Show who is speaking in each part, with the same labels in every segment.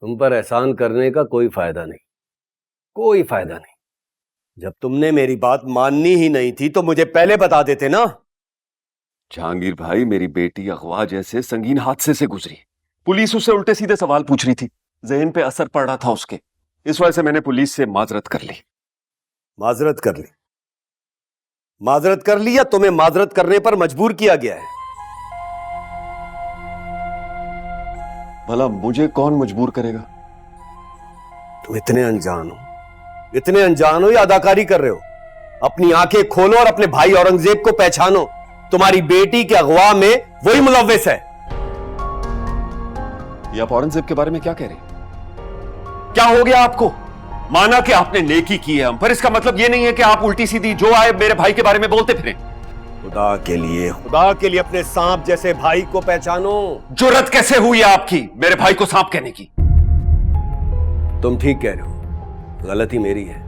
Speaker 1: तुम पर एहसान करने का कोई फायदा नहीं, कोई फायदा नहीं। जब तुमने मेरी बात माननी ही नहीं थी तो मुझे पहले बता देते ना।
Speaker 2: जहांगीर भाई, मेरी बेटी अगवा जैसे संगीन हादसे से गुजरी। पुलिस उससे उल्टे सीधे सवाल पूछ रही थी, जहन पे असर पड़ रहा था उसके। इस वजह से मैंने पुलिस से माजरत कर ली।
Speaker 1: माजरत कर ली? माजरत कर ली या तुम्हें माजरत करने पर मजबूर किया गया है?
Speaker 2: भला मुझे कौन मजबूर करेगा?
Speaker 1: तुम इतने अनजान हो या अदाकारी कर रहे हो? अपनी आंखें खोलो और अपने भाई औरंगजेब को पहचानो। तुम्हारी बेटी के अगवा में वही मुलव्विस है।
Speaker 2: ये आप औरंगजेब के बारे में क्या कह रहे हैं? क्या हो गया आपको? माना कि आपने नेकी की है हम पर, इसका मतलब ये नहीं है कि आप उल्टी सीधी जो आए मेरे भाई के बारे में बोलते फिरें।
Speaker 1: खुदा के लिए अपने सांप जैसे भाई को पहचानो।
Speaker 2: जुर्रत कैसे हुई आपकी मेरे भाई को सांप कहने की?
Speaker 1: तुम ठीक कह रहे हो, गलती मेरी है।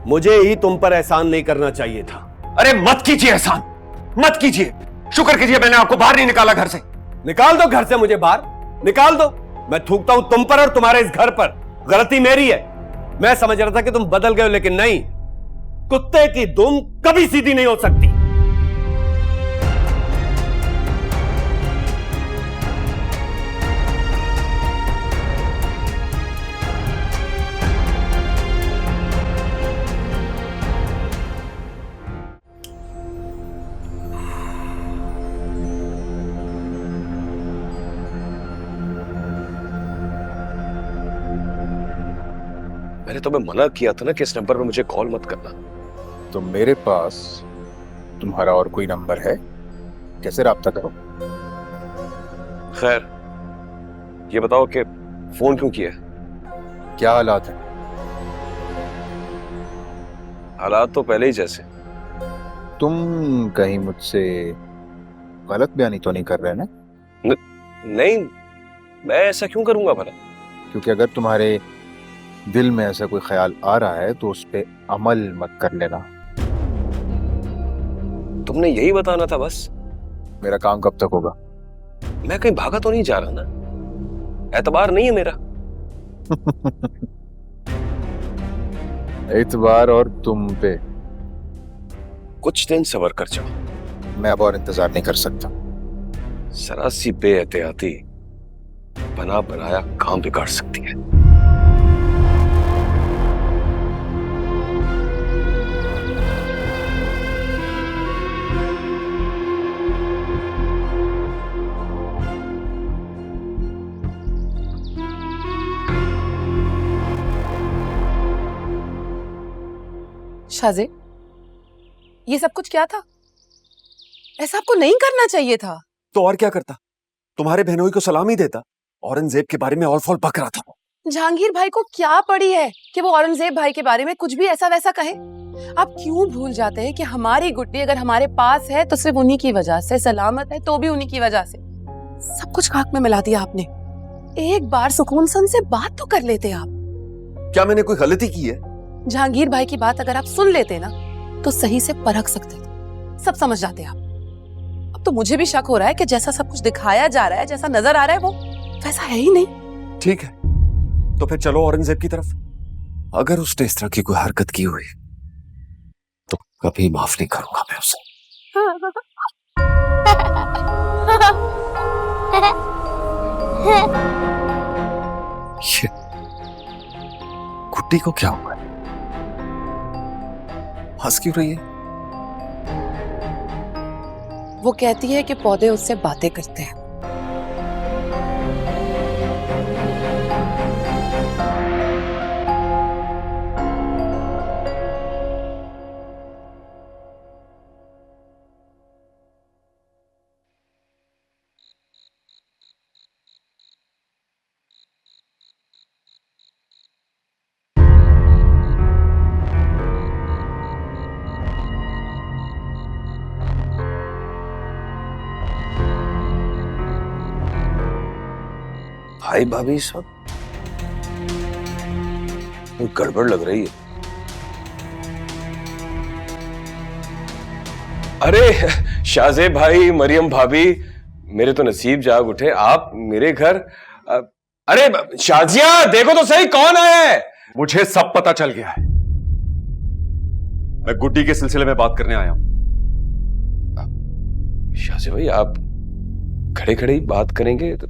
Speaker 1: मुझे ही तुम पर एहसान नहीं करना चाहिए था।
Speaker 2: अरे मत कीजिए एहसान, मत कीजिए। शुक्र कीजिए मैंने आपको बाहर नहीं निकाला घर से।
Speaker 1: निकाल दो घर से मुझे बाहर, निकाल दो। मैं थूकता हूं तुम पर और तुम्हारे इस घर पर। गलती मेरी है। मैं समझ रहा था कि तुम बदल गए हो, लेकिन नहीं। कुत्ते की दुम कभी सीधी नहीं हो सकती।
Speaker 3: मैंने तुम्हें मना किया था ना कि इस नंबर पर मुझे कॉल मत करना।
Speaker 4: तो मेरे पास तुम्हारा और कोई नंबर है? कैसे राब्ता करो?
Speaker 3: खैर, ये बताओ कि फोन क्यों किया?
Speaker 4: क्या हालात है?
Speaker 3: हालात तो पहले ही जैसे।
Speaker 4: तुम कहीं मुझसे गलत बयानी तो नहीं कर रहे ना?
Speaker 3: नहीं, मैं ऐसा क्यों करूंगा भला?
Speaker 4: क्योंकि अगर तुम्हारे दिल में ऐसा कोई ख्याल आ रहा है तो उस पे अमल मत कर लेना।
Speaker 3: तुमने यही बताना था बस।
Speaker 4: मेरा काम कब तक होगा?
Speaker 3: मैं कहीं भागा तो नहीं जा रहा ना? एतबार नहीं है मेरा।
Speaker 4: एतबार और तुम पे।
Speaker 3: कुछ दिन सब्र कर जाओ।
Speaker 4: मैं अब और इंतजार नहीं कर सकता।
Speaker 3: जरा सी बेएहतियाती बना बनाया काम बिगाड़ सकती है।
Speaker 5: शाज़े, ये सब कुछ क्या था? ऐसा आपको नहीं करना चाहिए था।
Speaker 2: तो और क्या करता? तुम्हारे बहनोई को सलाम ही देता। औरंगजेब के बारे में और फॉल बक रहा था।
Speaker 5: जहांगीर भाई को क्या पड़ी है कि वो औरंगजेब भाई के बारे में कुछ भी ऐसा वैसा कहे? आप क्यों भूल जाते हैं कि हमारी गुड्डी अगर हमारे पास है तो सिर्फ उन्हीं की वजह से, सलामत है तो भी उन्हीं की वजह से। सब कुछ खाक में मिला दिया आपने। एक बार सुकून सन से बात तो कर लेते आप।
Speaker 2: क्या मैंने कोई गलती की है?
Speaker 5: जहांगीर भाई की बात अगर आप सुन लेते ना तो सही से परख सकते थे, सब समझ जाते आप। अब तो मुझे भी शक हो रहा है कि जैसा सब कुछ दिखाया जा रहा है, जैसा नजर आ रहा है, वो वैसा है ही नहीं।
Speaker 2: ठीक है, तो फिर चलो औरंगजेब की तरफ। अगर उसने इस तरह की कोई हरकत की हुई तो कभी माफ नहीं करूंगा मैं उसे। ये गुड्डी को क्या हुआ? हंस क्यों रही है?
Speaker 5: वो कहती है कि पौधे उससे बातें करते हैं।
Speaker 3: भाई भाभी सब गड़बड़ लग रही है। अरे शाहजेब भाई, मरियम भाभी, मेरे तो नसीब जाग उठे। आप मेरे घर अरे शाजिया, देखो तो सही कौन आया है।
Speaker 2: मुझे सब पता चल गया है। मैं गुड्डी के सिलसिले में बात करने आया हूं।
Speaker 3: शाजिया भाई, आप खड़े खड़े ही बात करेंगे तो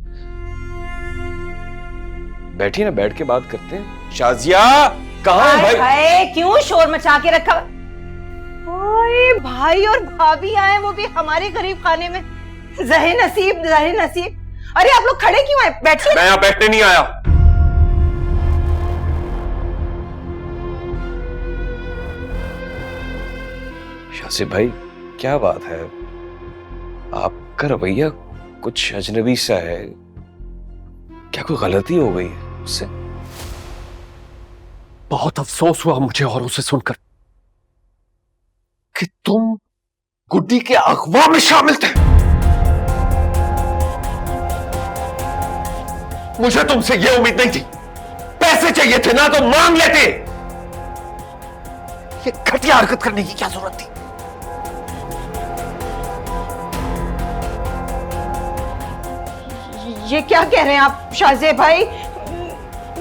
Speaker 3: बैठिए ना, बैठ के बात करते हैं। शाजिया कहाँ है भाई?
Speaker 6: हाय, क्यों शोर मचा के रखा? ओए, भाई और भाभी आए, वो भी हमारे गरीब खाने में। ज़हे नसीब, ज़हे नसीब। अरे आप लोग खड़े क्यों हैं? बैठिए।
Speaker 2: मैं यहां बैठने नहीं आया।
Speaker 3: शाजिब भाई, क्या बात है? आपका रवैया कुछ अजनबी सा है। क्या कोई गलती हो गई है उससे?
Speaker 2: बहुत अफसोस हुआ मुझे और उसे सुनकर कि तुम गुड्डी के अगवा में शामिल थे। मुझे तुमसे यह उम्मीद नहीं थी। पैसे चाहिए थे ना तो मांग लेते। ये घटिया हरकत करने की क्या जरूरत थी?
Speaker 6: ये क्या कह रहे हैं आप शाहजेब भाई?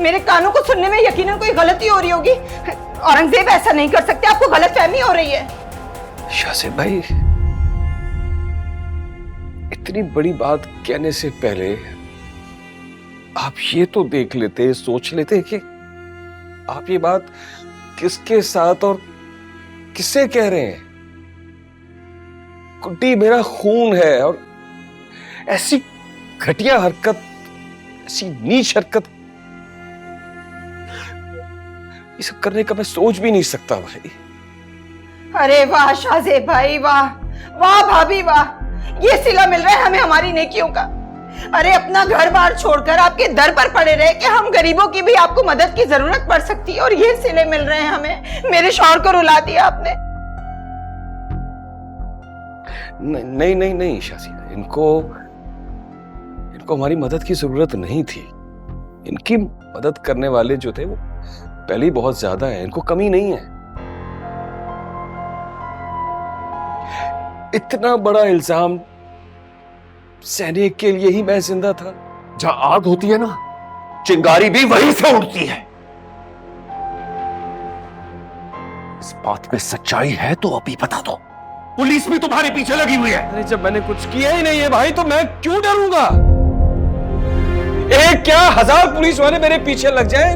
Speaker 6: मेरे कानों को सुनने में यकीनन कोई गलती हो रही होगी। औरंगजेब ऐसा नहीं कर सकते, आपको गलतफहमी हो रही है।
Speaker 3: शाजिब भाई, इतनी बड़ी बात कहने से पहले आप ये तो देख लेते, सोच लेते कि आप ये बात किसके साथ और किससे कह रहे हैं। गुड्डी मेरा खून है और ऐसी घटिया हरकत, ऐसी नीच हरकत ये सब करने का मैं सोच भी नहीं सकता भाई।
Speaker 6: अरे वाह शाहजेब भाई, वाह वाह भाभी वाह, ये सिला मिल रहा है हमें हमारी नेकियों का। अरे अपना घर बार छोड़कर आपके दर पर पड़े रहे कि हम गरीबों की भी आपको मदद की जरूरत पड़ सकती है, और ये सिले मिल रहे हैं हमें। मेरे शौहर को रुला दिया आपने।
Speaker 3: नहीं नहीं नहीं शाजिया, इनको हमारी मदद की जरूरत नहीं थी। इनकी मदद करने वाले जो थे वो पहले ही बहुत ज्यादा है, इनको कमी नहीं है। इतना बड़ा इल्जाम सहने के लिए ही मैं जिंदा था।
Speaker 2: जहां आग होती है ना, चिंगारी भी वहीं से उड़ती है। इस बात में सच्चाई है तो अभी बता दो। पुलिस भी तुम्हारे पीछे लगी हुई है।
Speaker 3: अरे जब मैंने कुछ किया ही नहीं है भाई, तो मैं क्यों डरूंगा? एक क्या 1000 पुलिस वाले मेरे पीछे लग जाए।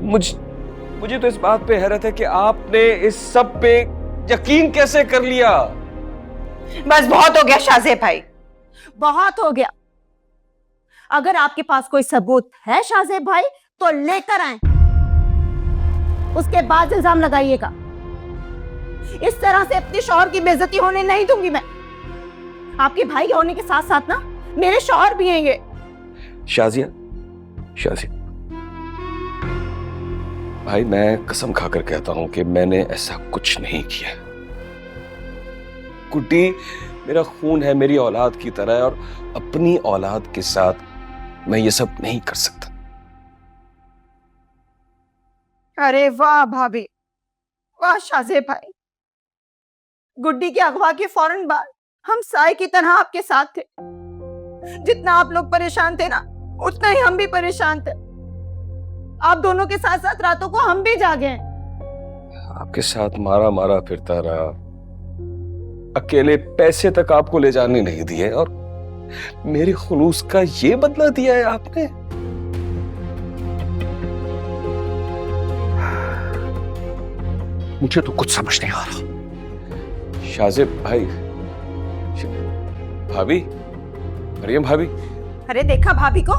Speaker 3: मुझे तो इस बात पे हैरत है कि आपने इस सब पे यकीन कैसे कर लिया।
Speaker 6: बस बहुत हो गया शाहजेब भाई,
Speaker 7: बहुत हो गया। अगर आपके पास कोई सबूत है शाहजेब भाई तो लेकर आए, उसके बाद इल्जाम लगाइएगा। इस तरह से अपने शौहर की बेइज्जती होने नहीं दूंगी मैं। आपके भाई होने के साथ साथ ना मेरे शौहर भी हैं ये।
Speaker 3: शाजिया भाई, मैं कसम खाकर कहता हूं कि मैंने ऐसा कुछ नहीं किया। गुड्डी मेरा खून है, मेरी औलाद की तरह, और अपनी औलाद के साथ मैं ये सब नहीं कर सकता।
Speaker 6: अरे वाह भाभी, वाह शाहजेब भाई। गुड्डी के अगवा के फौरन बाद हम साए की तरह आपके साथ थे। जितना आप लोग परेशान थे ना, उतना ही हम भी परेशान थे। आप दोनों के साथ साथ रातों को हम भी जागे हैं।
Speaker 3: आपके साथ मारा मारा फिरता रहा, अकेले पैसे तक आपको ले जाने नहीं दिए, और मेरे खुलूस का ये बदला दिया है आपने।
Speaker 2: मुझे तो कुछ समझ नहीं आ रहा।
Speaker 3: शाजिब भाई, भाभी, मरियम भाभी।
Speaker 6: अरे देखा भाभी को,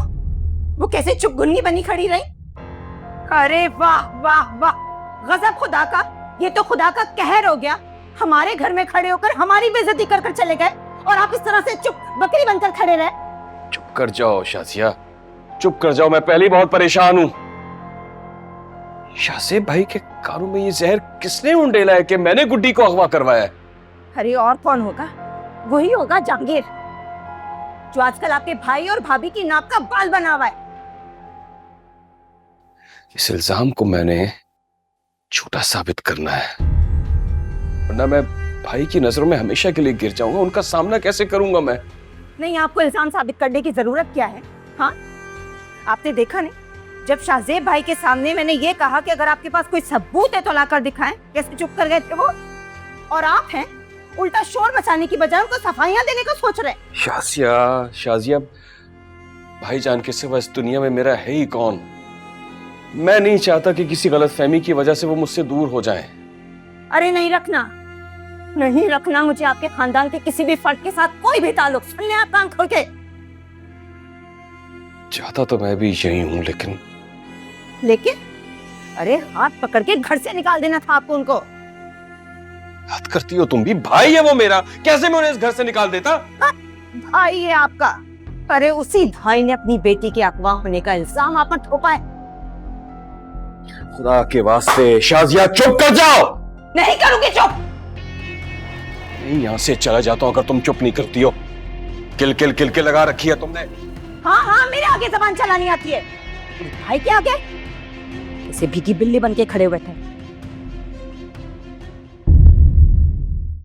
Speaker 6: वो कैसे चुपगुन्नी बनी खड़ी रही। अरे वाह वाह वाह, गजब खुदा का। ये तो खुदा का कहर हो गया। हमारे घर में खड़े होकर हमारी बेइज्जती कर चले गए, और आप इस तरह से चुप बकरी बनकर खड़े रहे।
Speaker 3: चुप कर जाओ शाजिया, चुप कर जाओ। मैं पहले ही बहुत परेशान हूं। शाजिब भाई के कानों में ये जहर किसने उंडेला है कि मैंने गुड्डी को अगवा करवाया है?
Speaker 6: अरे और कौन होगा? वही होगा जहांगीर, जो आजकल आपके भाई और भाभी की नाक का बाल बना हुआ है।
Speaker 3: इस इल्जाम को मैंने झूठा साबित करना है, वरना मैं भाई की नजरों में हमेशा के लिए गिर जाऊंगा। उनका सामना कैसे करूंगा मैं?
Speaker 6: नहीं, आपको इल्जाम साबित करने की जरूरत क्या है? हाँ, आपने देखा नहीं, जब शाहजेब भाई के सामने मैंने ये कहा कि अगर आपके पास कोई सबूत है तो लाकर दिखाएं, कैसे चुप कर गए थे वो? और आप हैं उल्टा शोर मचाने की बजाय उनको सफाइयां देने का सोच रहे हैं।
Speaker 3: शाजिया, भाईजान के सिवा इस दुनिया में मेरा है ही कौन? मैं नहीं चाहता कि किसी गलतफहमी की वजह से वो मुझसे दूर हो जाएं।
Speaker 6: अरे नहीं रखना मुझे आपके खानदान के किसी भी फर्द के साथ कोई भी ताल्लुक। सुन ले आप कान खोल के।
Speaker 3: चाहता तो मैं भी यही हूं, लेकिन
Speaker 6: अरे हाथ पकड़ के घर से निकाल देना था आपको उनको।
Speaker 3: बात करती हो तुम भी? भाई है वो मेरा, कैसे मैं उन्हें इस घर से निकाल देता?
Speaker 6: भाई है आपका? अरे उसी भाई ने अपनी बेटी के अगवा होने का इल्जाम आप पर थोपा है।
Speaker 3: खुदा के वास्ते शाजिया चुप कर जाओ।
Speaker 6: नहीं करूंगी चुप।
Speaker 3: नहीं, यहां से चला जाता हूं अगर तुम चुप नहीं करती हो। किल लगा रखी है तुमने।
Speaker 6: हाँ, मेरे आगे जबान चलानी आती है। भाई के आगे इसे भीगी बिल्ली बन के खड़े हुए थे।